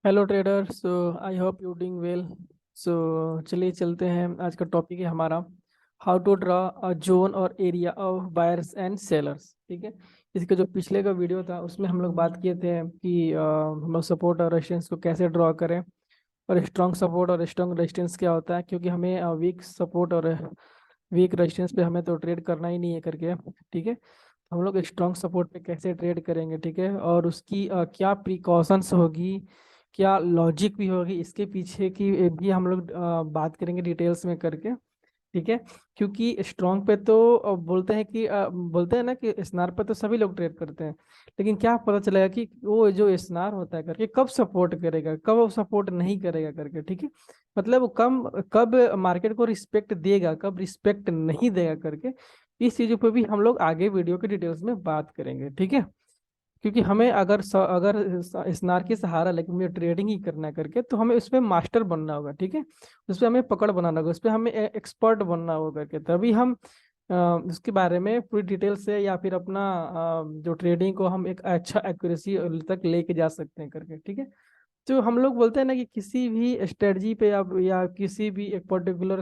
Hello trader. So I hope you doing well. So चलिए चलते हैं। आज का टॉपिक है हमारा how to draw a zone और area of buyers and sellers. ठीक है। इसका जो पिछले का वीडियो था उसमें हम लोग बात किए थे कि हम लोग सपोर्ट और रेजिस्टेंस को कैसे ड्रॉ करें, और स्ट्रॉन्ग सपोर्ट और स्ट्रॉन्ग रेजिस्टेंस क्या होता है, क्योंकि हमें वीक सपोर्ट और वीक रेजिस्टेंस पे हमें तो ट्रेड करना ही नहीं है करके। ठीक है। हम लोग स्ट्रॉन्ग सपोर्ट पे कैसे ट्रेड करेंगे, ठीक है, और उसकी क्या प्रिकॉशंस होगी, क्या लॉजिक भी होगी इसके पीछे की भी हम लोग बात करेंगे डिटेल्स में करके। ठीक है। क्योंकि स्ट्रॉन्ग पे तो बोलते हैं कि बोलते हैं ना कि स्नार पे तो सभी लोग ट्रेड करते हैं, लेकिन क्या पता चलेगा कि वो जो स्नार होता है करके कब सपोर्ट करेगा, कब वो सपोर्ट नहीं करेगा करके। ठीक है। मतलब वो कब मार्केट को रिस्पेक्ट देगा, कब रिस्पेक्ट नहीं देगा करके। इस चीजों पे भी हम लोग आगे वीडियो के डिटेल्स में बात करेंगे। ठीक है। क्योंकि हमें अगर स्नार के सहारा लेके मुझे ट्रेडिंग ही करना है करके, तो हमें उसमें मास्टर बनना होगा। ठीक है। उस पर हमें पकड़ बनाना होगा, उस पर हमें एक्सपर्ट बनना होगा करके, तभी हम उसके बारे में पूरी डिटेल से या फिर अपना जो ट्रेडिंग को हम एक अच्छा एक्यूरेसी तक लेके जा सकते हैं करके। ठीक है। तो हम लोग बोलते हैं ना कि किसी भी स्ट्रेटजी पे या किसी भी एक पर्टिकुलर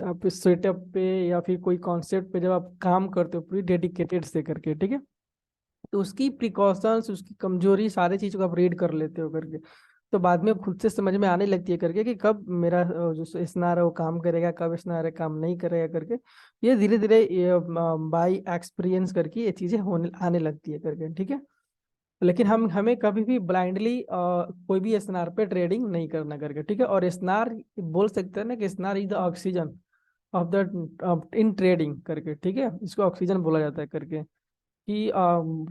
आप सेटअप पे या फिर कोई कॉन्सेप्ट पे जब आप काम करते हो पूरी डेडिकेटेड से करके, ठीक है, तो उसकी प्रिकॉशंस, उसकी कमजोरी, सारी चीज़ों को आप रीड कर लेते हो करके, तो बाद में खुद से समझ में आने लगती है करके कि कब मेरा जो स्नार है वो काम करेगा, कब स्नार है काम नहीं करेगा करके। ये धीरे धीरे बाई एक्सपीरियंस करके ये चीज़ें होने आने लगती है करके। ठीक है। लेकिन हम हमें कभी भी ब्लाइंडली कोई भी स्नार पे ट्रेडिंग नहीं करना करके। ठीक है। और स्नार बोल सकते हैं ना कि स्नार is the oxygen of the in trading करके। ठीक है। इसको ऑक्सीजन बोला जाता है करके, कि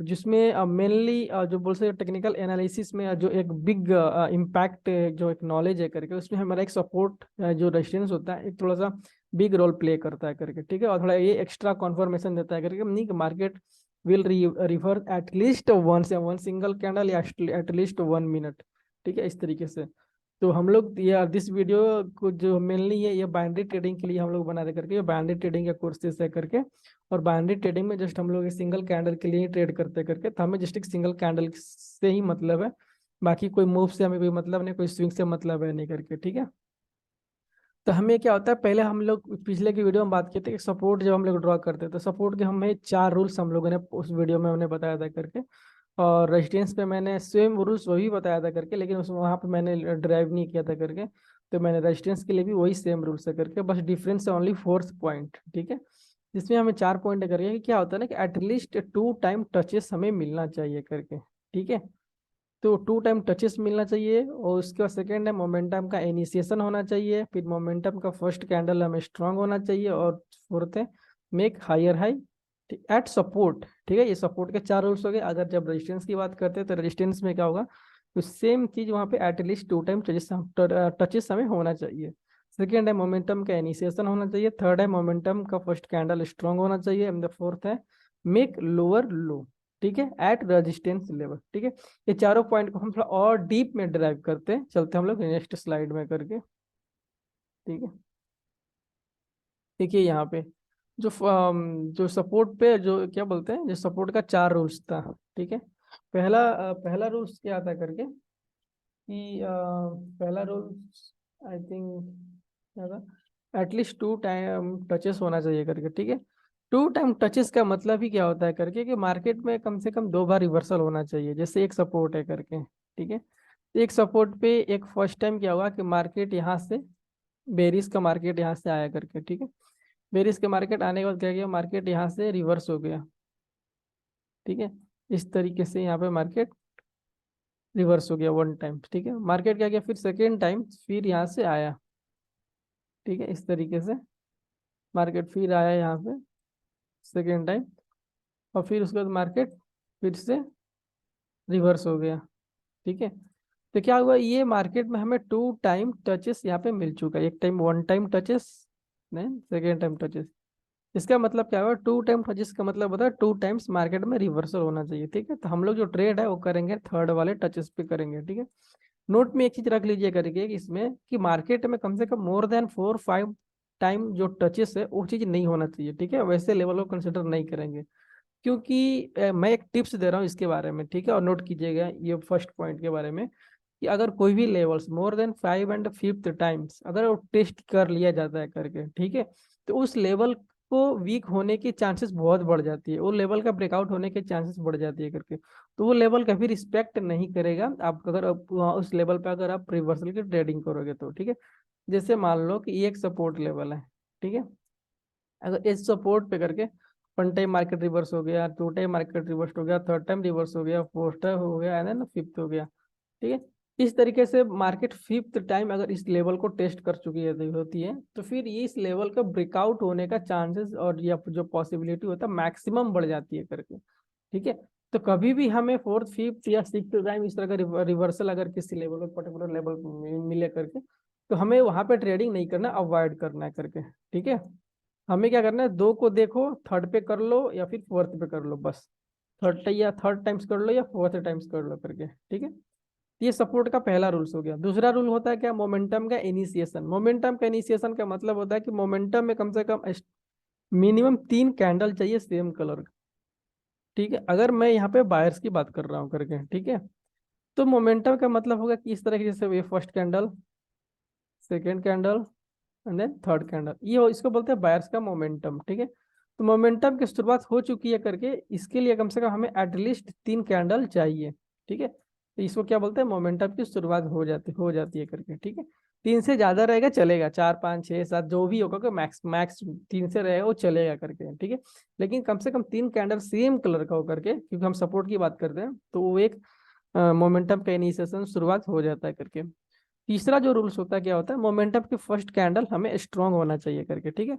जिसमें मेनली जो बोल सकते टेक्निकल एनालिसिस में जो एक बिग इम्पैक्ट जो एक नॉलेज है करके, उसमें हमारा एक सपोर्ट जो रेजिस्टेंस होता है एक थोड़ा सा बिग रोल प्ले करता है करके। ठीक है। और थोड़ा ये एक्स्ट्रा कॉन्फर्मेशन देता है करके, नहीं कि market will refer at least one single candle या एटलीस्ट 1 मिनट। ठीक है। इस तरीके से तो हम लोग ये दिस वीडियो को जो मेनली ये बाइनरी ट्रेडिंग के लिए हम लोग बना रहे करके, ये बाइनरी ट्रेडिंग का कोर्सेस है करके। और बाइनरी ट्रेडिंग में जस्ट हम लोग सिंगल कैंडल के लिए ही ट्रेड करते करके, तो हमें जस्ट एक सिंगल कैंडल से ही मतलब है, बाकी कोई मूव से हमें कोई मतलब नहीं, कोई स्विंग से मतलब है नहीं करके। ठीक है। तो हमें क्या होता है, पहले हम लोग पिछले की वीडियो में बात किए थे कि सपोर्ट जब हम लोग ड्रॉ करते हैं तो सपोर्ट के हमें 4 रूल्स हम लोगों ने उस वीडियो में हमने बताया था करके। और रेजिस्टेंस पे मैंने सेम रूल्स वही बताया था करके, लेकिन उस वहाँ पे मैंने ड्राइव नहीं किया था करके। तो मैंने रेजिस्टेंस के लिए भी वही सेम रूल्स है करके, बस डिफरेंस है ओनली फोर्थ पॉइंट। ठीक है। जिसमें हमें 4 पॉइंट करके कि क्या होता है ना कि एटलीस्ट 2 टाइम टचेस हमें मिलना चाहिए करके। ठीक है। तो 2 टाइम टचेस मिलना चाहिए, और उसके बाद सेकेंड है मोमेंटम का इनिशिएशन होना चाहिए, फिर मोमेंटम का फर्स्ट कैंडल हमें स्ट्रांग होना चाहिए, और फोर्थ है make higher high at support. ठीक है। ये सपोर्ट के 4 रूल्स हो गए। अगर जब रेजिस्टेंस की बात करते हैं तो रेजिस्टेंस में क्या होगा, तो सेम चीज वहाँ पे एटलीस्ट 2 टाइम टचेस हमें होना चाहिए। सेकेंड है मोमेंटम का इनिशिएशन होना चाहिए, थर्ड है मोमेंटम का फर्स्ट कैंडल स्ट्रांग होना चाहिए, एंड द फोर्थ है मेक लोअर लो। ठीक है। At resistance level. ठीक है। ये 4 पॉइंट को हम थोड़ा और डीप में ड्राइव करते हैं, चलते हैं हम लोग नेक्स्ट स्लाइड में करके। ठीक है। देखिए यहाँ पे जो सपोर्ट पे जो क्या बोलते हैं, जो सपोर्ट का 4 रूल्स था। ठीक है। पहला रूल्स क्या आता है करके कि पहला रूल्स आई थिंक क्या था, एटलीस्ट 2 टाइम टचेस होना चाहिए करके। ठीक है। 2 टाइम टचेस का मतलब ही क्या होता है करके, कि मार्केट में कम से कम 2 बार रिवर्सल होना चाहिए, जैसे एक सपोर्ट है करके। ठीक है। एक सपोर्ट पे एक फर्स्ट टाइम क्या हुआ कि मार्केट यहाँ से बेरिस का मार्केट यहाँ से आया करके। ठीक है। बेरिस के मार्केट आने के बाद क्या किया, मार्केट यहाँ से रिवर्स हो गया। ठीक है। इस तरीके से यहाँ पे मार्केट रिवर्स हो गया 1 टाइम। ठीक है। मार्केट क्या किया फिर सेकेंड टाइम, फिर यहाँ से आया। ठीक है। इस तरीके से मार्केट फिर आया यहाँ पे सेकेंड टाइम, और फिर उसके बाद मार्केट फिर से रिवर्स हो गया। ठीक है। तो क्या हुआ, ये मार्केट में हमें 2 टाइम टचेस यहाँ पे मिल चुका है। एक टाइम 1 टाइम टचेस, नहीं सेकेंड टाइम टचेस। इसका मतलब क्या हुआ, 2 टाइम टचेस का मतलब होता है 2 टाइम्स मार्केट में रिवर्सल होना चाहिए। ठीक है। तो हम लोग जो ट्रेड है वो करेंगे थर्ड वाले टचेस पे करेंगे। ठीक है। नोट में एक चीज रख लीजिए करके कि इसमें कि मार्केट में कम से कम मोर देन 4-5 टाइम जो टचेस है वो चीज नहीं होना चाहिए। ठीक है। वैसे लेवल को कंसिडर नहीं करेंगे, क्योंकि मैं एक टिप्स दे रहा हूँ इसके बारे में, ठीक है, और नोट कीजिएगा ये फर्स्ट पॉइंट के बारे में, कि अगर कोई भी levels more than 5 and 5th times अगर वो टेस्ट कर लिया जाता है करके, ठीक है, तो उस लेवल को वीक होने की चांसेस बहुत बढ़ जाती है, वो लेवल का ब्रेकआउट होने के चांसेस बढ़ जाती है करके। तो वो लेवल कभी रिस्पेक्ट नहीं करेगा आप, अगर उस लेवल पे अगर आप रिवर्सल की ट्रेडिंग करोगे तो, ठीक है। जैसे मान लो कि ये एक सपोर्ट लेवल है, ठीक है, अगर इस सपोर्ट पे करके वन टाइम मार्केट रिवर्स हो गया, टू टाइम मार्केट रिवर्स हो गया, थर्ड टाइम रिवर्स हो गया, फोर्थ टाइम हो गया, एंड देन फिफ्थ हो गया, ठीक है। इस तरीके से मार्केट फिफ्थ टाइम अगर इस लेवल को टेस्ट कर चुकी होती है, तो फिर ये इस लेवल का ब्रेकआउट होने का चांसेस और या जो पॉसिबिलिटी होता है मैक्सिमम बढ़ जाती है करके, ठीक है। तो कभी भी हमें फोर्थ फिफ्थ या सिक्स्थ टाइम इस तरह का रिवर्सल अगर किसी लेवल पर पर्टिकुलर लेवल मिले करके, तो हमें वहां पे ट्रेडिंग नहीं करना, अवॉइड करना है करके, ठीक है। हमें क्या करना है, दो को देखो, थर्ड पे कर लो या फिर फोर्थ पे कर लो बस, थर्ड टाइम्स कर लो या फोर्थ टाइम्स कर लो करके, ठीक है। ये सपोर्ट का पहला रूल्स हो गया। दूसरा रूल होता है क्या, मोमेंटम का इनिशिएशन। मोमेंटम का इनिशिएशन का मतलब होता है कि मोमेंटम में कम से कम मिनिमम 3 कैंडल चाहिए सेम कलर का, ठीक है। अगर मैं यहाँ पे बायर्स की बात कर रहा हूँ करके, ठीक है, तो मोमेंटम का मतलब होगा कि इस तरह की, जैसे ये first candle, second candle, and then third candle, ये इसको बोलते हैं बायर्स का मोमेंटम, ठीक है। तो मोमेंटम की शुरुआत हो चुकी है करके, इसके लिए कम से कम हमें एटलीस्ट 3 कैंडल चाहिए, ठीक है। तो इसको क्या बोलते हैं, मोमेंटम की शुरुआत हो जाती है करके, ठीक है। 3 से ज्यादा रहेगा चलेगा, 4 5 6 7 जो भी होगा, मैक्स मैक्स 3 से रहेगा वो चलेगा करके, ठीक है। लेकिन कम से कम 3 कैंडल सेम कलर का हो करके, क्योंकि हम सपोर्ट की बात करते हैं, तो वो एक मोमेंटम का इनिशिएशन शुरुआत हो जाता है करके। तीसरा जो रूल्स होता है क्या होता है, मोमेंटम की फर्स्ट कैंडल हमें स्ट्रांग होना चाहिए करके, ठीक है।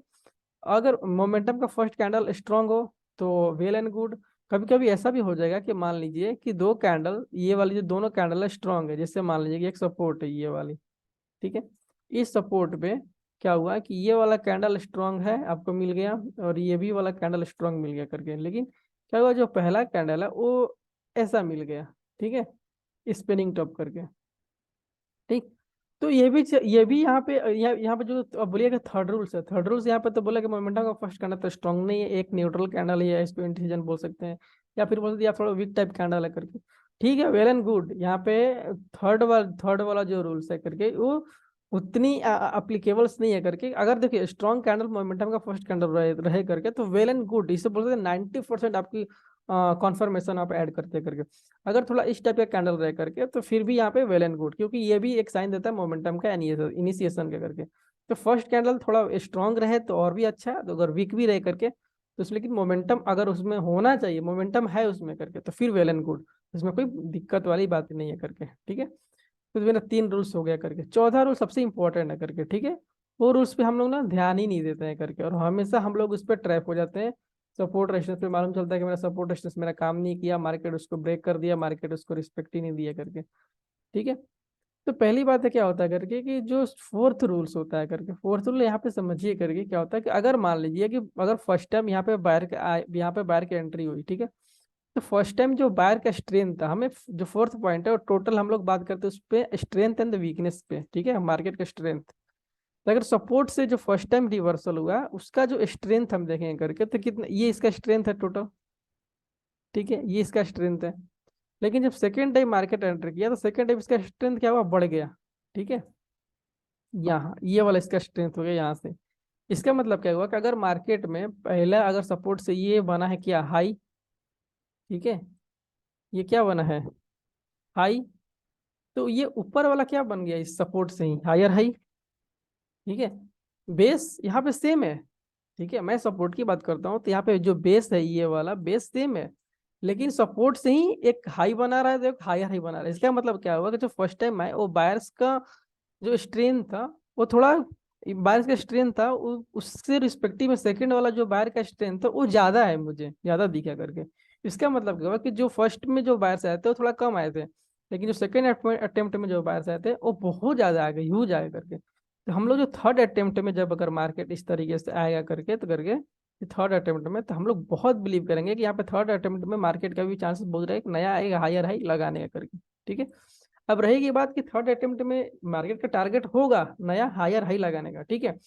अगर मोमेंटम का फर्स्ट कैंडल स्ट्रांग हो तो वेल एंड गुड। कभी कभी ऐसा भी हो जाएगा कि मान लीजिए कि दो कैंडल, ये वाली जो दोनों कैंडल है स्ट्रांग है, जैसे मान लीजिए कि एक सपोर्ट है ये वाली, ठीक है। इस सपोर्ट पे क्या हुआ कि ये वाला कैंडल स्ट्रांग है, आपको मिल गया, और ये भी वाला कैंडल स्ट्रांग मिल गया करके, लेकिन क्या हुआ, जो पहला कैंडल है वो ऐसा मिल गया, ठीक है, स्पिनिंग टॉप करके, ठीक। तो ये भी यहाँ पे जो अब बोलिएगा थर्ड रूल्स है, थर्ड रूल्स यहाँ पे तो बोला कि मोमेंटम का फर्स्ट कैंडल तो स्ट्रांग नहीं है, एक न्यूट्रल कैंडल है, इसको इंडिसीजन बोल सकते हैं, या फिर बोल सकते हैं या थोड़ा वीक टाइप कैंडल है करके, ठीक है, वेल एंड गुड। यहाँ पे थर्ड वाला जो रूल्स है करके, वो उतनी अप्लीकेबल्स नहीं है करके। अगर देखिए स्ट्रॉन्ग कैंडल मोमेंटम का फर्स्ट कैंडल रहे करके, तो वेल एंड गुड, इसे बोल सकते हैं 90% आपकी कॉन्फर्मेशन आप ऐड करते करके। अगर थोड़ा इस टाइप का कैंडल रह करके, तो फिर भी यहाँ पे वेल एंड गुड, क्योंकि ये भी एक साइन देता है मोमेंटम का इनिशिएशन के करके। तो फर्स्ट कैंडल थोड़ा स्ट्रांग रहे तो और भी अच्छा है, तो अगर वीक भी रहे करके तो उसमें, लेकिन मोमेंटम अगर उसमें होना चाहिए, मोमेंटम है उसमें करके, तो फिर वेल एंड गुड, उसमें कोई दिक्कत वाली बात नहीं है करके, ठीक है। तो मेरा 3 रूल्स हो गया करके। चौथा रूल सबसे इंपॉर्टेंट है करके, ठीक है। वो रूल्स पे हम लोग ना ध्यान ही नहीं देते हैं करके, और हमेशा हम लोग उस पर ट्रैप हो जाते हैं। सपोर्ट रेजिस्टेंस पे मालूम चलता है कि मेरा सपोर्ट रेजिस्टेंस मेरा काम नहीं किया, मार्केट उसको ब्रेक कर दिया, मार्केट उसको रिस्पेक्ट ही नहीं दिया करके, ठीक है। तो पहली बात है क्या होता है करके, कि जो फोर्थ रूल्स होता है करके, फोर्थ रूल यहाँ पे समझिए करके क्या होता है, कि अगर मान लीजिए कि अगर फर्स्ट टाइम यहाँ पे बायर की एंट्री हुई, ठीक है, तो फर्स्ट टाइम जो बायर का स्ट्रेंथ था, हमें जो फोर्थ पॉइंट है वो टोटल हम लोग बात करते हैं उस पे स्ट्रेंथ एंड वीकनेस पे, ठीक है, मार्केट का स्ट्रेंथ। तो अगर सपोर्ट से जो फर्स्ट टाइम रिवर्सल हुआ उसका जो स्ट्रेंथ हम देखेंगे करके, तो कितना ये इसका स्ट्रेंथ है टोटल, ठीक है, ये इसका स्ट्रेंथ है। लेकिन जब सेकेंड टाइम मार्केट एंटर किया, तो सेकेंड टाइम इसका स्ट्रेंथ क्या हुआ, बढ़ गया, ठीक है। यहाँ ये वाला इसका स्ट्रेंथ हो गया यहाँ से। इसका मतलब क्या हुआ कि अगर मार्केट में पहला अगर सपोर्ट से ये बना है क्या, हाई, ठीक है, ये क्या बना है, हाई, तो ये ऊपर वाला क्या बन गया, इस सपोर्ट से ही हायर हाई, ठीक है। बेस यहाँ पे सेम है, ठीक है, मैं सपोर्ट की बात करता हूँ, तो यहाँ पे जो बेस है ये वाला बेस सेम है, लेकिन सपोर्ट से ही एक हाई बना रहा है, तो एक हायर हाई बना रहा है। इसका मतलब क्या हुआ कि जो फर्स्ट टाइम है वो बायर्स का जो स्ट्रेंथ था, वो थोड़ा, बायर्स का स्ट्रेंथ था उससे रिस्पेक्टिव में सेकंड वाला जो बायर का स्ट्रेंथ था वो ज्यादा है, मुझे ज्यादा दिखा करके। इसका मतलब क्या हुआ कि जो फर्स्ट में जो बायर्स आए थे वो थोड़ा कम आए थे, लेकिन जो सेकंड अटेम्प्ट में जो बायर्स आए थे वो बहुत ज्यादा आ गए, ह्यूज आए करके। तो हम लोग जो थर्ड अटेम्प्ट में जब अगर मार्केट इस तरीके से आएगा करके, तो करके थर्ड अटेम्प्ट में, तो हम लोग बहुत बिलीव करेंगे कि यहाँ पे थर्ड अटेम्प्ट में मार्केट का भी चांसेस बहुत रहे, नया आएगा हायर हाई लगाने का करके, ठीक है। अब रहेगी बात कि थर्ड अटेम्प्ट में मार्केट का टारगेट होगा नया हायर हाई लगाने का, ठीक है।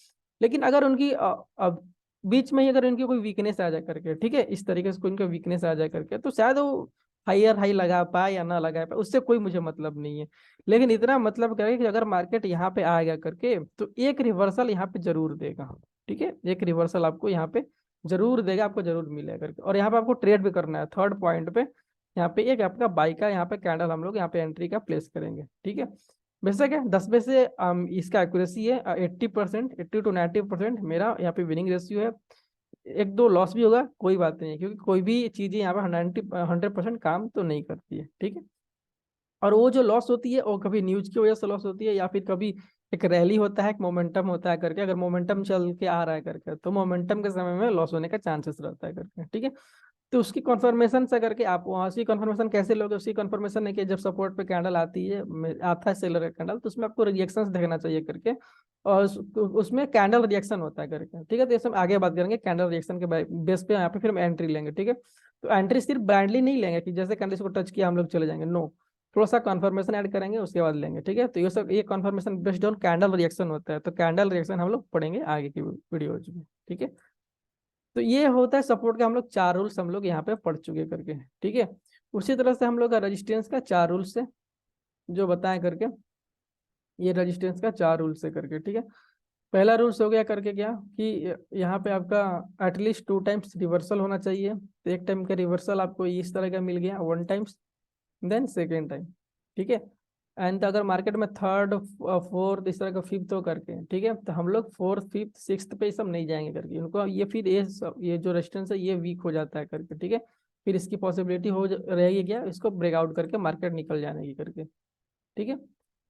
लेकिन अगर उनकी अब बीच में ही अगर इनकी कोई वीकनेस आ जाए करके, ठीक है, इस तरीके से कोई इनका वीकनेस आ जाए करके, तो शायद वो हायर हाई लगा पाए या ना लगा पाए, उससे कोई मुझे मतलब नहीं है। लेकिन इतना मतलब करें कि अगर मार्केट यहाँ पे आ गया करके तो एक रिवर्सल यहाँ पे जरूर देगा। ठीक है, एक रिवर्सल आपको यहाँ पे जरूर देगा, आपको जरूर मिलेगा करके। और यहाँ पे आपको ट्रेड भी करना है थर्ड पॉइंट पे। यहाँ पे एक आपका बाई का यहाँ पे कैंडल हम लोग यहाँ पे एंट्री का प्लेस करेंगे। ठीक है, बेशक है 10 में से इसका एक्यूरेसी है 80%, 80 to 90% मेरा यहाँ पे विनिंग रेशियो है। एक दो लॉस भी होगा, कोई बात नहीं है, क्योंकि कोई भी चीजें यहाँ पे 100% काम तो नहीं करती है। ठीक है, और वो जो लॉस होती है वो कभी न्यूज की वजह से लॉस होती है, या फिर कभी एक रैली होता है, एक मोमेंटम होता है करके, अगर मोमेंटम चल के आ रहा है करके तो मोमेंटम के समय में लॉस होने का चांसेस रहता है करके। ठीक है, तो उसकी कंफर्मेशन से करके आप वहाँ से कंफर्मेशन कैसे लोगे, उसकी कंफर्मेशन है कि जब सपोर्ट पे कैंडल आती है, आता है सेलर का कैंडल, तो उसमें आपको रिएक्शंस देखना चाहिए करके, और उसमें कैंडल रिएक्शन होता है करके। ठीक है, तो ये सब आगे बात करेंगे कैंडल रिएक्शन के बेस पे, यहाँ पे फिर हम एंट्री लेंगे। ठीक है, तो एंट्री सिर्फ ब्लाइंडली नहीं लेंगे कि जैसे कैंडल को टच किया हम लोग चले जाएंगे, नो, थोड़ा सा कंफर्मेशन ऐड करेंगे उसके बाद लेंगे। ठीक है, तो ये सब ये confirmation based on candle reaction होता है, तो कैंडल रिएक्शन हम लोग पढ़ेंगे आगे की वीडियोज में। ठीक है, तो ये होता है सपोर्ट का, हम लोग 4 रूल्स हम लोग यहाँ पे पढ़ चुके करके। ठीक है, उसी तरह से हम लोग का रेजिस्टेंस का 4 रूल्स है जो बताएं करके, ये रेजिस्टेंस का 4 रूल्स है करके। ठीक है, पहला रूल्स हो गया करके क्या कि यहाँ पे आपका एटलीस्ट 2 टाइम्स रिवर्सल होना चाहिए। तो एक टाइम का रिवर्सल आपको इस तरह का मिल गया 1 टाइम्स, देन सेकेंड टाइम। ठीक है, एंड अगर मार्केट में थर्ड फोर्थ इस तरह का फिफ्थ हो करके, ठीक है, तो हम लोग फोर्थ फिफ्थ सिक्स्थ पे सब नहीं जाएंगे करके, उनको ये फिर ये जो रेजिस्टेंस है ये वीक हो जाता है करके। ठीक है, फिर इसकी पॉसिबिलिटी रहेगी क्या, इसको ब्रेकआउट करके मार्केट निकल जाने की करके। ठीक है,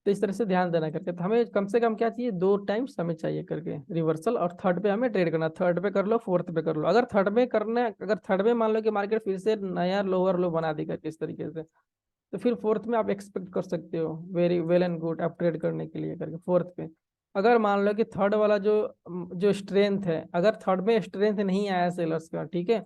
तो इस तरह से ध्यान देना करके, तो हमें कम से कम क्या चाहिए, 2 टाइम्स हमें चाहिए करके रिवर्सल, और थर्ड पे हमें ट्रेड करना, थर्ड पे कर लो फोर्थ पे कर लो। अगर थर्ड में करना है, अगर थर्ड में मान लो कि मार्केट फिर से नया लोअर लो बना देगा किस तरीके से, तो फिर फोर्थ में आप एक्सपेक्ट कर सकते हो very well and good upgrade करने के लिए करके फोर्थ पे। अगर मान लो कि थर्ड वाला जो जो स्ट्रेंथ है, अगर थर्ड में स्ट्रेंथ नहीं आया सेलर्स का, ठीक है,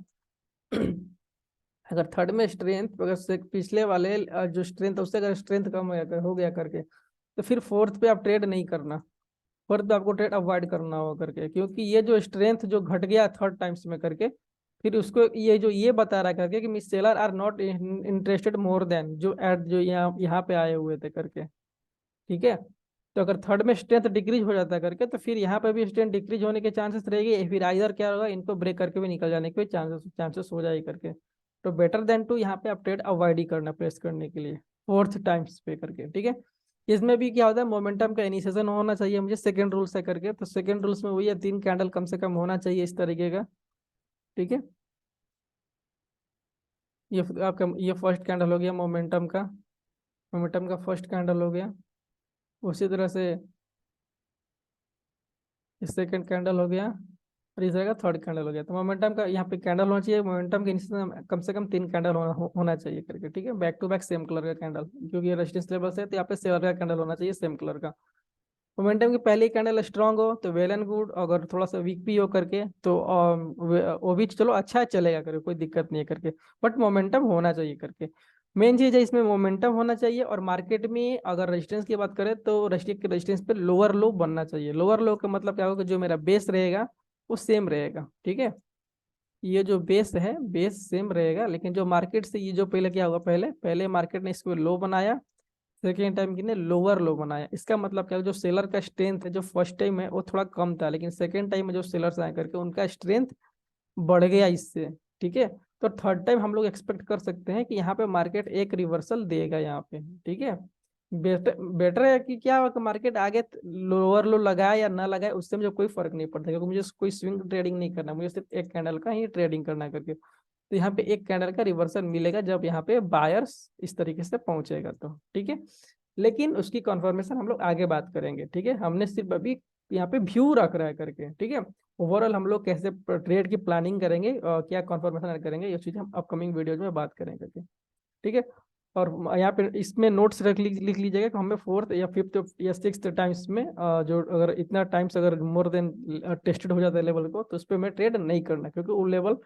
अगर थर्ड में स्ट्रेंथ अगर से पिछले वाले जो स्ट्रेंथ उससे अगर स्ट्रेंथ कम हो गया करके, तो फिर फोर्थ पे आप ट्रेड नहीं करना, फोर्थ पे आपको ट्रेड अवॉइड करना होगा करके, क्योंकि ये जो स्ट्रेंथ जो घट गया थर्ड टाइम्स में करके, फिर उसको ये जो ये बता रहा है करके कि miss seller are not interested more than जो एट जो यहाँ पे आए हुए थे करके। ठीक है, तो अगर थर्ड में स्ट्रेंथ डिक्रीज हो जाता है करके, तो फिर यहाँ पे भी स्ट्रेंथ डिक्रीज होने के चांसेस रहेगी, फिर आइदर क्या होगा, इनको ब्रेक करके भी निकल जाने के चांसेस चांसेस हो जाए करके। तो बेटर देन टू यहाँ पे आप ट्रेड अवॉइड ही करना प्रेस करने के लिए फोर्थ टाइम्स पे करके। ठीक है, इसमें भी क्या होता है, मोमेंटम का इनिशिएशन होना चाहिए मुझे, सेकंड रूल से करके, तो सेकंड रूल्स में वही है 3 कैंडल कम से कम होना चाहिए इस तरीके का। ठीक है, ये आपका ये फर्स्ट कैंडल हो गया मोमेंटम का, मोमेंटम का फर्स्ट कैंडल हो गया। उसी तरह से सेकंड कैंडल हो गया, और इस तरह का थर्ड कैंडल हो गया। तो मोमेंटम का यहाँ पे कैंडल होना चाहिए, मोमेंटम के नीचे कम से कम 3 कैंडल होना चाहिए करके। ठीक है, back to back same colour का कैंडल, क्योंकि ये रेजिस्टेंस लेवल से, तो यहाँ पे सिल्वर का कैंडल होना चाहिए सेम कलर का। मोमेंटम की पहली कैंडल स्ट्रांग हो तो वेल एंड गुड, अगर थोड़ा सा वीक भी हो करके तो वो भी चलो अच्छा चलेगा करके, कोई दिक्कत नहीं है करके, बट मोमेंटम होना चाहिए करके। मेन चीज है इसमें मोमेंटम होना चाहिए, और मार्केट में अगर रेजिस्टेंस की बात करें तो रेजिस्टेंस पे लोअर लो बनना चाहिए। लोअर लो का मतलब क्या होगा, जो मेरा बेस रहेगा वो सेम रहेगा। ठीक है, ये जो बेस है बेस सेम रहेगा, लेकिन जो मार्केट से ये जो पहले क्या होगा, पहले पहले मार्केट ने इसको लो बनाया, सेकेंड टाइम किने लोअर लो बनाया। इसका मतलब क्या है, जो सेलर का स्ट्रेंथ है जो फर्स्ट टाइम है वो थोड़ा कम था, लेकिन सेकेंड टाइम में जो सेलर्स आए करके उनका स्ट्रेंथ बढ़ गया इससे। ठीक है, तो थर्ड टाइम हम लोग एक्सपेक्ट कर सकते हैं कि यहाँ पे मार्केट एक रिवर्सल देगा यहाँ पे। ठीक है, बेटर बेटर है कि क्या मार्केट आगे लोअर लो लगाए या ना लगाए, उससे मुझे कोई फर्क नहीं पड़ता, क्योंकि मुझे कोई स्विंग ट्रेडिंग नहीं करना, मुझे सिर्फ एक कैंडल का ही ट्रेडिंग करना करके। तो यहाँ पे एक कैंडल का रिवर्सल मिलेगा जब यहाँ पे बायर्स इस तरीके से पहुंचेगा तो। ठीक है, लेकिन उसकी कन्फर्मेशन हम लोग आगे बात करेंगे। ठीक है, हमने सिर्फ अभी यहाँ पे व्यू रख रहा है करके। ठीक है, ओवरऑल हम लोग कैसे ट्रेड की प्लानिंग करेंगे और क्या कन्फर्मेशन करेंगे, ये चीज़ हम अपकमिंग वीडियोज में बात करेंगे करके। ठीक है, और यहाँ पे इसमें नोट्स लिख लीजिएगा कि हमें फोर्थ या फिफ्थ या सिक्स्थ टाइम्स में जो अगर इतना टाइम्स अगर मोर देन टेस्टेड हो जाता है लेवल को, तो उस पर मैं ट्रेड नहीं करना, क्योंकि वो लेवल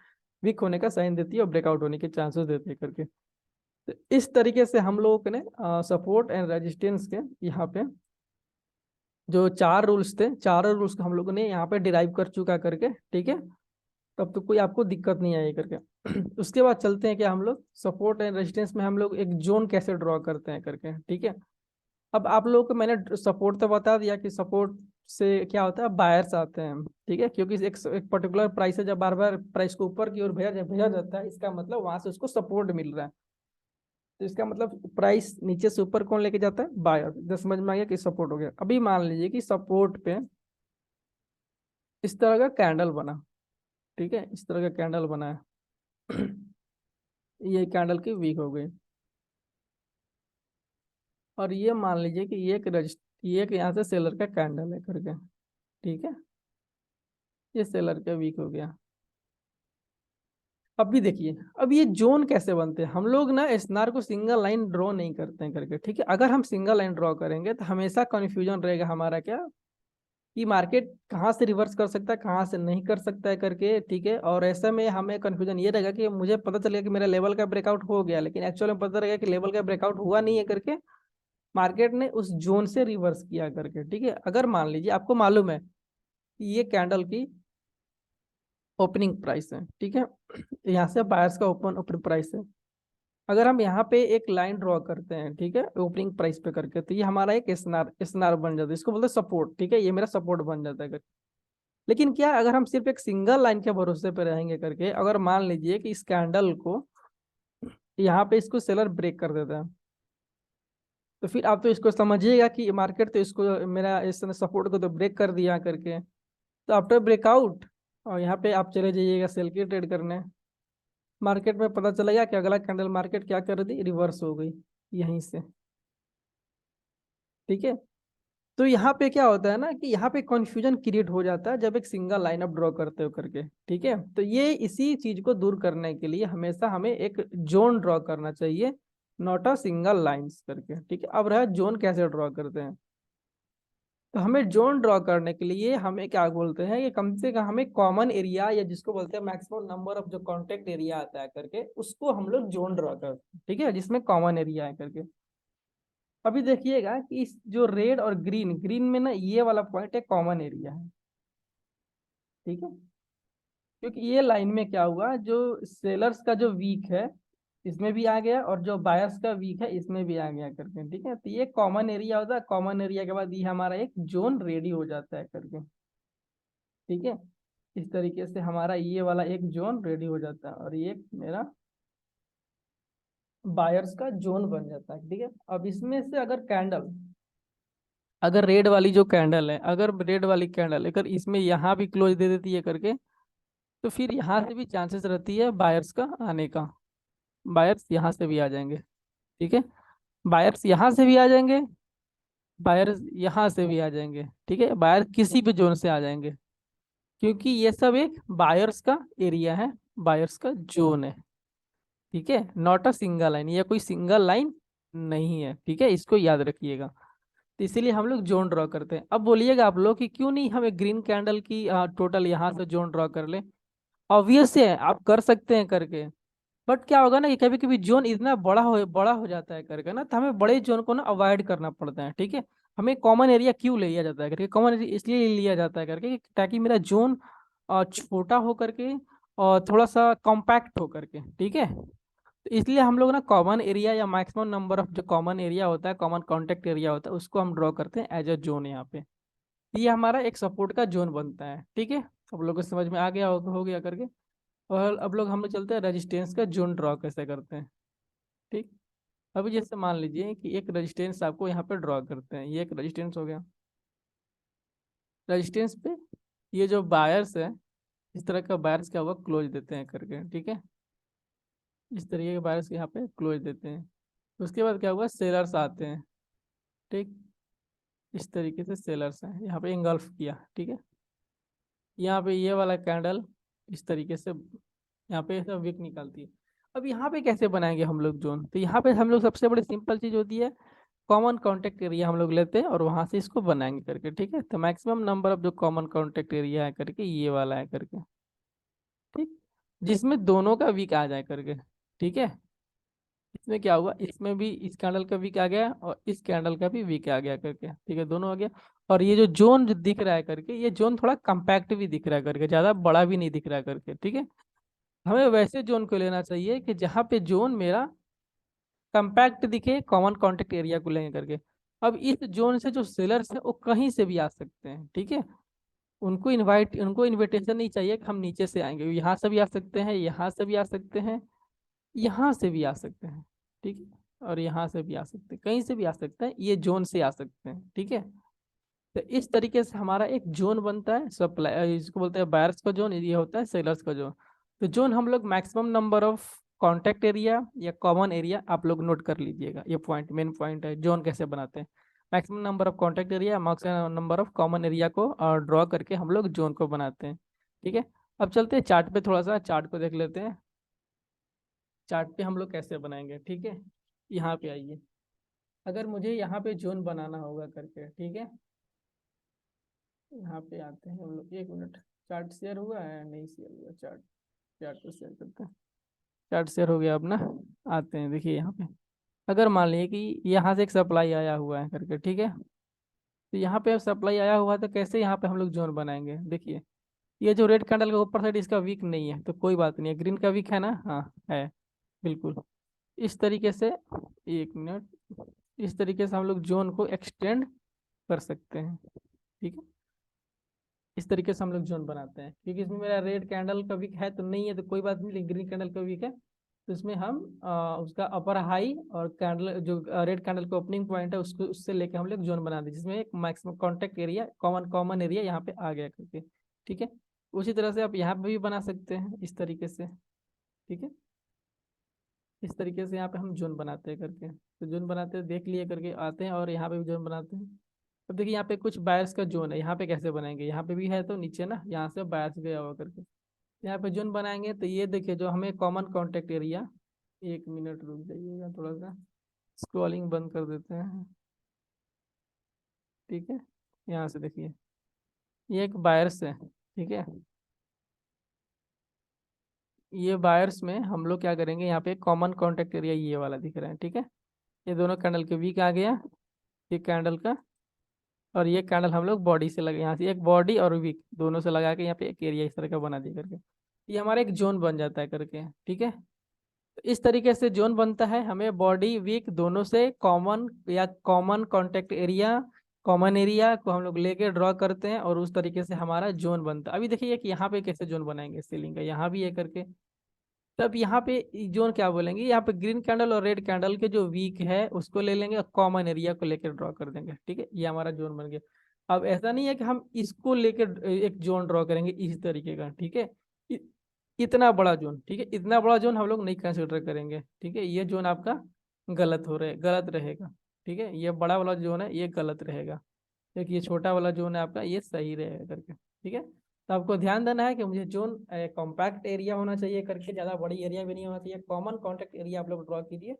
वीक होने का साइन देती है और ब्रेकआउट होने के चांसेस देती है करके। तो इस तरीके से हम लोगों ने सपोर्ट एंड रेजिस्टेंस के यहाँ पे जो 4 रूल्स थे, 4 रूल्स को हम लोगों ने यहाँ पे डिराइव कर चुका करके। ठीक है, तब तो कोई आपको दिक्कत नहीं आएगी करके। उसके बाद चलते हैं क्या हम लोग सपोर्ट एंड रेजिस्टेंस में हम लोग एक जोन कैसे ड्रॉ करते हैं करके, ठीक है। अब आप लोगों को मैंने सपोर्ट तो बता दिया कि सपोर्ट से क्या होता है, बायर्स आते हैं, ठीक है, क्योंकि एक पर्टिकुलर प्राइस है, जब बार बार प्राइस को ऊपर की ओर भेजा जाता है, इसका मतलब वहां से उसको सपोर्ट मिल रहा है। तो इसका मतलब प्राइस नीचे से ऊपर कौन लेके जाता है, बायर। दस समझ में आ गया कि सपोर्ट हो गया। अभी मान लीजिए कि सपोर्ट पे इस तरह का कैंडल बना, ठीक है, इस तरह का कैंडल बना है। ये कैंडल की वीक हो गई, और ये मान लीजिए कि ये एक यहाँ से सेलर का कैंडल है करके, ठीक है, ये सेलर का वीक हो गया। अभी देखिए, अब ये जोन कैसे बनते हैं, हम लोग ना एसएनआर को सिंगल लाइन ड्रॉ नहीं करते हैं करके, ठीक है। अगर हम सिंगल लाइन ड्रॉ करेंगे तो हमेशा कंफ्यूजन रहेगा हमारा क्या, कि मार्केट कहाँ से रिवर्स कर सकता है, कहाँ से नहीं कर सकता है करके, ठीक है। और ऐसे में हमें कंफ्यूजन ये रहेगा कि मुझे पता चलेगा कि मेरा लेवल का ब्रेकआउट हो गया, लेकिन एक्चुअली में पता रहेगा कि लेवल का ब्रेकआउट हुआ नहीं है करके, मार्केट ने उस जोन से रिवर्स किया करके, ठीक है। अगर मान लीजिए आपको मालूम है कि ये कैंडल की ओपनिंग प्राइस है, ठीक है, यहाँ से बायर्स का ओपन ओपन प्राइस है। अगर हम यहाँ पे एक लाइन ड्रॉ करते हैं, ठीक है, ओपनिंग प्राइस पे करके, तो ये हमारा एक एसएनआर बन जाता है, इसको बोलते हैं सपोर्ट, ठीक है, ये मेरा सपोर्ट बन जाता है। लेकिन क्या अगर हम सिर्फ एक सिंगल लाइन के भरोसे पे रहेंगे करके, अगर मान लीजिए कि इस कैंडल को यहाँ पे इसको सेलर ब्रेक कर देता है, तो फिर आप तो इसको समझिएगा कि मार्केट तो इसको मेरा इस सपोर्ट को तो ब्रेक कर दिया करके, तो आफ्टर ब्रेकआउट और यहाँ पे आप चले जाइएगा सेल की ट्रेड करने, मार्केट में पता चलेगा कि अगला कैंडल मार्केट क्या कर दी, रिवर्स हो गई यहीं से, ठीक है। तो यहाँ पे क्या होता है ना कि यहाँ पे कंफ्यूजन क्रिएट हो जाता है जब एक सिंगल लाइनअप ड्रॉ करते हो करके, ठीक है। तो ये इसी चीज को दूर करने के लिए हमेशा हमें एक जोन ड्रॉ करना चाहिए, नॉट अ सिंगल लाइंस करके, ठीक है। अब रहा जोन कैसे ड्रॉ करते हैं, तो हमें जोन ड्रॉ करने के लिए हमें क्या बोलते हैं, कि कम से कम हमें कॉमन एरिया या जिसको बोलते हैं मैक्सिमम नंबर ऑफ जो कॉन्टेक्ट एरिया आता है करके, उसको हम लोग जोन ड्रॉ करते हैं, ठीक है, जिसमें कॉमन एरिया है करके। अभी देखिएगा कि इस जो रेड और ग्रीन, ग्रीन में ना ये वाला पॉइंट है कॉमन एरिया है, ठीक है, क्योंकि ये लाइन में क्या हुआ, जो सेलर्स का जो वीक है इसमें भी आ गया, और जो बायर्स का वीक है इसमें भी आ गया करके, ठीक है। तो ये कॉमन एरिया होता है, कॉमन एरिया के बाद ये हमारा एक जोन रेडी हो जाता है करके, ठीक है। इस तरीके से हमारा ये वाला एक जोन रेडी हो जाता है, और ये मेरा बायर्स का जोन बन जाता है, ठीक है। अब इसमें से अगर कैंडल, अगर रेड वाली जो कैंडल है, अगर रेड वाली कैंडल अगर इसमें यहाँ भी क्लोज दे देती है करके, तो फिर यहाँ से भी चांसेस रहती है बायर्स का आने का, बायर्स यहाँ से भी आ जाएंगे, ठीक है, बायर्स यहाँ से भी आ जाएंगे, बायर्स यहाँ से भी आ जाएंगे, ठीक है, बायर किसी भी जोन से आ जाएंगे, क्योंकि ये सब एक बायर्स का एरिया है, बायर्स का जोन है, ठीक है, नॉट अ सिंगल लाइन, ये कोई सिंगल लाइन नहीं है, ठीक है, इसको याद रखिएगा। तो इसीलिए हम लोग जोन ड्रॉ करते हैं। अब बोलिएगा आप लोग कि क्यों नहीं हमें ग्रीन कैंडल की टोटल यहाँ से जोन ड्रॉ कर ले, ऑब्वियस है आप कर सकते हैं करके, बट क्या होगा ना कि कभी कभी जोन इतना बड़ा हो जाता है करके ना, तो हमें बड़े जोन को ना अवॉइड करना पड़ता है, ठीक है। हमें कॉमन एरिया क्यों लिया जाता है करके, कॉमन एरिया इसलिए लिया जाता है करके ताकि मेरा जोन छोटा हो करके और थोड़ा सा कॉम्पैक्ट हो करके, ठीक है। तो इसलिए हम लोग ना कॉमन एरिया या मैक्सिमम नंबर ऑफ जो कॉमन एरिया होता है, कॉमन कॉन्टेक्ट एरिया होता है, उसको हम ड्रॉ करते हैं एज अ जोन यहाँ पे। ये हमारा एक सपोर्ट का जोन बनता है, ठीक है। अब लोगों को समझ में आ गया हो गया करके। और अब लोग हम लोग चलते हैं रेजिस्टेंस का जोन ड्रॉ कैसे करते हैं, ठीक। अभी जैसे मान लीजिए कि एक रेजिस्टेंस आपको यहाँ पे ड्रॉ करते हैं, ये एक रेजिस्टेंस हो गया, रेजिस्टेंस पे ये जो बायर्स है, इस तरह का बायर्स क्या हुआ, क्लोज देते हैं करके, ठीक है, इस तरीके के बायर्स यहाँ पे क्लोज देते हैं। उसके बाद क्या हुआ, सेलर्स आते हैं, ठीक, इस तरीके से सेलर्स हैं यहाँ पे इंगल्फ किया, ठीक है। यहाँ पे ये वाला कैंडल इस तरीके से यहाँ पे सब विक निकालती है। अब यहाँ पे कैसे बनाएंगे हम लोग जोन, तो यहाँ पे हम लोग सबसे बड़ी सिंपल चीज होती है, कॉमन कॉन्टेक्ट एरिया हम लोग लेते हैं और वहां से इसको बनाएंगे करके, ठीक है। तो मैक्सिमम नंबर ऑफ जो कॉमन कॉन्टेक्ट एरिया है करके ये वाला है करके, ठीक, जिसमें दोनों का वीक आ जाए करके, ठीक है। इसमें क्या हुआ, इसमें भी इस कैंडल का वीक आ गया और इस कैंडल का भी वीक आ गया करके, ठीक है, दोनों आ गया। और ये जो जोन जो दिख रहा है करके, ये जोन थोड़ा कम्पैक्ट भी दिख रहा है करके, ज्यादा बड़ा भी नहीं दिख रहा है करके, ठीक है। हमें वैसे जोन को लेना चाहिए कि जहाँ पे जोन मेरा कंपैक्ट दिखे, कॉमन कॉन्टेक्ट एरिया को लेंगे करके। अब इस जोन से जो सेलर्स है वो कहीं से भी आ सकते हैं, ठीक है। उनको इनविटेशन नहीं चाहिए कि हम नीचे से आएंगे, यहाँ से भी आ सकते हैं, यहाँ से भी आ सकते हैं, यहाँ से भी आ सकते हैं, ठीक है, और यहाँ से भी आ सकते हैं, कहीं से भी आ सकते हैं, ये जोन से आ सकते हैं, ठीक है। तो इस तरीके से हमारा एक जोन बनता है, सप्लाई इसको बोलते हैं बायर्स का जोन, ये होता है सेलर्स का जोन। तो जोन हम लोग maximum number of contact area या कॉमन एरिया, आप लोग नोट कर लीजिएगा, ये पॉइंट मेन पॉइंट है जोन कैसे बनाते हैं। Maximum number of contact area, maximum number of common area को ड्रॉ करके हम लोग जोन को बनाते हैं, ठीक है। अब चलते हैं चार्ट पे, थोड़ा सा चार्ट को देख लेते हैं। चार्ट पे हम लोग कैसे बनाएंगे, ठीक है। यहाँ पे आइए, अगर मुझे यहाँ पे जोन बनाना होगा करके, ठीक है, यहाँ पे आते हैं हम लोग, एक मिनट। चार्ट शेयर हुआ है, नहीं शेयर हुआ चार्ट, चार्ट को शेयर करते हैं। चार्ट शेयर हो गया अब ना। आते हैं, देखिए यहाँ पे, अगर मान लीजिए कि यहाँ से एक सप्लाई आया हुआ है करके, ठीक है। तो यहाँ पे अब सप्लाई आया हुआ है, तो कैसे यहाँ पे हम लोग जोन बनाएंगे, देखिए। ये जो रेड कैंडल का ऊपर साइड, इसका वीक नहीं है तो कोई बात नहीं है, ग्रीन का वीक है ना, हाँ है, बिल्कुल। इस तरीके से, एक मिनट, इस तरीके से हम लोग जोन को एक्सटेंड कर सकते हैं, ठीक है। इस तरीके से हम लोग जोन बनाते हैं, क्योंकि इसमें मेरा रेड कैंडल का वीक है तो नहीं है तो कोई बात नहीं, लेकिन ग्रीन कैंडल का वीक है, तो इसमें हम उसका अपर हाई और कैंडल जो रेड कैंडल का ओपनिंग पॉइंट है उसको, उससे लेके हम लोग जोन बना दें, जिसमें एक maximum contact area, common common area यहाँ पे आ गया करके, ठीक है। उसी तरह से आप यहाँ पे भी बना सकते हैं इस तरीके से, ठीक है। इस तरीके से यहाँ पे हम जोन बनाते हैं करके, तो जोन बनाते हैं, देख लिए करके आते हैं और यहाँ पे भी जोन बनाते हैं। अब देखिए यहाँ पे कुछ बायर्स का जोन है, यहाँ पे कैसे बनाएंगे, यहाँ पे भी है तो नीचे ना, यहाँ से बायर्स गया हुआ करके, यहाँ पे जोन बनाएंगे तो ये देखिए जो हमें कॉमन कॉन्टेक्ट एरिया, एक मिनट रुक जाइएगा, थोड़ा सा स्क्रॉलिंग बंद कर देते हैं, ठीक है। यहाँ से देखिए, ये एक बायर्स है, ठीक है। ये बायर्स में हम लोग क्या करेंगे, यहाँ पे कॉमन कॉन्टेक्ट एरिया ये वाला दिख रहा है, ठीक है। ये दोनों कैंडल के वीक आ गया, ये कैंडल का, और ये कैंडल हम लोग बॉडी से लगे, यहाँ से एक बॉडी और वीक दोनों से लगा के यहाँ पे एक एरिया इस तरह का बना दिया करके, ये हमारा एक जोन बन जाता है करके, ठीक है। तो इस तरीके से जोन बनता है, हमें बॉडी वीक दोनों से कॉमन या common contact area, common area को हम लोग लेके ड्रॉ करते हैं और उस तरीके से हमारा जोन बनता है। अभी देखिए कि यहाँ पे कैसे जोन बनाएंगे सीलिंग का, यहाँ भी ये करके, तब यहाँ पे जोन क्या बोलेंगे, यहाँ पे ग्रीन कैंडल और रेड कैंडल के जो वीक है उसको ले लेंगे और कॉमन एरिया को लेकर ड्रॉ कर देंगे, ठीक है, ये हमारा जोन बन गया। अब ऐसा नहीं है कि हम इसको लेकर एक जोन ड्रॉ करेंगे इस तरीके का, ठीक है। इ- इतना बड़ा जोन, ठीक है, इतना बड़ा जोन हम लोग नहीं कंसिडर करेंगे, ठीक है, ये जोन आपका गलत रहेगा, ठीक है। ये बड़ा वाला जोन है ये गलत रहेगा, एक ये छोटा वाला जोन है आपका ये सही रहेगा करके, ठीक है। तो आपको ध्यान देना है कि मुझे जोन कॉम्पैक्ट एरिया होना चाहिए करके, ज़्यादा बड़ी एरिया भी नहीं होना चाहिए, कॉमन कॉन्टेक्ट एरिया आप लोग ड्रॉ कीजिए,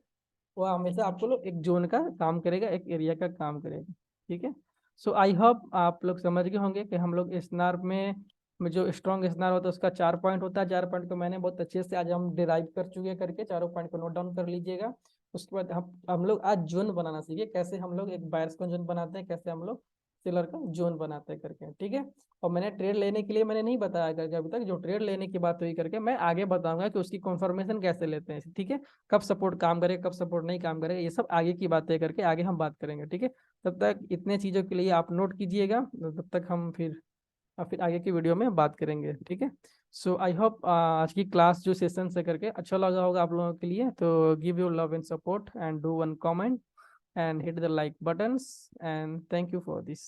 वो हमेशा आपको लोग एक जोन का काम करेगा, एक एरिया का काम करेगा, ठीक है। सो आई होप आप लोग समझ गए होंगे कि हम लोग स्नार में जो स्ट्रॉन्ग स्नार होता है उसका 4 पॉइंट होता है, 4 पॉइंट को मैंने बहुत अच्छे से आज हम डिराइव कर चुके हैं करके, चारों पॉइंट को नोट डाउन कर लीजिएगा। उसके बाद हम लोग आज जोन बनाना सीखे, कैसे हम लोग एक बायर्स का जोन बनाते हैं, कैसे हम लोग सेलर का जोन बनाते हैं करके, ठीक है। और मैंने ट्रेड लेने के लिए मैंने नहीं बताया करके अभी तक, जो ट्रेड लेने की बात हुई करके मैं आगे बताऊंगा कि उसकी कन्फर्मेशन कैसे लेते हैं, ठीक है। कब सपोर्ट काम करेगा, कब सपोर्ट नहीं काम करेगा, ये सब आगे की बातें करके आगे हम बात करेंगे, ठीक है। तब तक इतने चीज़ों के लिए आप नोट कीजिएगा, तब तक हम फिर आगे की वीडियो में बात करेंगे, ठीक है। सो आई होप आज की क्लास जो सेशन से करके अच्छा लगा होगा आप लोगों के लिए, तो give your love and support and do one comment and hit the like buttons and thank you for this.